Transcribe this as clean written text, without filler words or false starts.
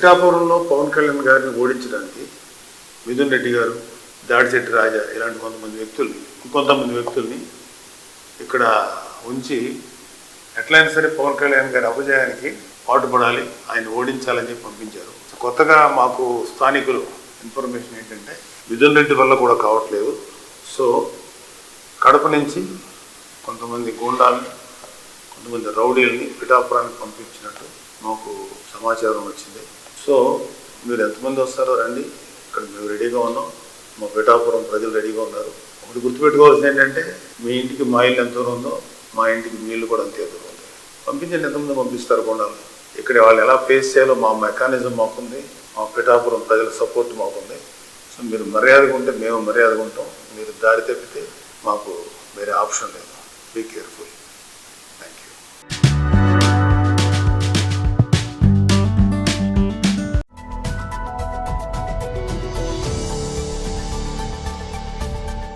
పిఠాపురంలో పవన్ కళ్యాణ్ గారిని ఓడించడానికి మిథున్ రెడ్డి గారు, దాడిశెట్టి రాజా ఇలాంటి ఇంకొంతమంది వ్యక్తుల్ని ఇక్కడ ఉంచి ఎట్లయినా సరే పవన్ కళ్యాణ్ గారి అపజయానికి పాటుపడాలి, ఆయన ఓడించాలని చెప్పి పంపించారు. కొత్తగా మాకు స్థానికులు ఇన్ఫర్మేషన్ ఏంటంటే మిథున్ రెడ్డి వల్ల కూడా కావట్లేదు. సో కడప నుంచి కొంతమంది గూండాలని, కొంతమంది రౌడీలని పిఠాపురానికి పంపించినట్టు మాకు సమాచారం వచ్చింది. సో మీరు ఎంతమంది వస్తారో రండి, ఇక్కడ మేము రెడీగా ఉన్నాం, మా పిఠాపురం ప్రజలు రెడీగా ఉన్నారు. ఒకటి గుర్తుపెట్టుకోవాల్సింది ఏంటంటే మీ ఇంటికి మా ఇల్లు ఎంత దూరం ఉందో మా ఇంటికి మీ ఇల్లు కూడా అంతే దూరం ఉంది. పంపించండి, ఎంతమంది పంపిస్తారు గూండాలు. ఇక్కడ వాళ్ళు ఎలా ఫేస్ చేయాలో మా మెకానిజం మాకుంది, మా పిఠాపురం ప్రజల సపోర్ట్ మాకుంది. సో మీరు మర్యాదగా ఉంటే మేము మర్యాదగా ఉంటాం, మీరు దారి తప్పితే మాకు వేరే ఆప్షన్ లేదు. Be careful.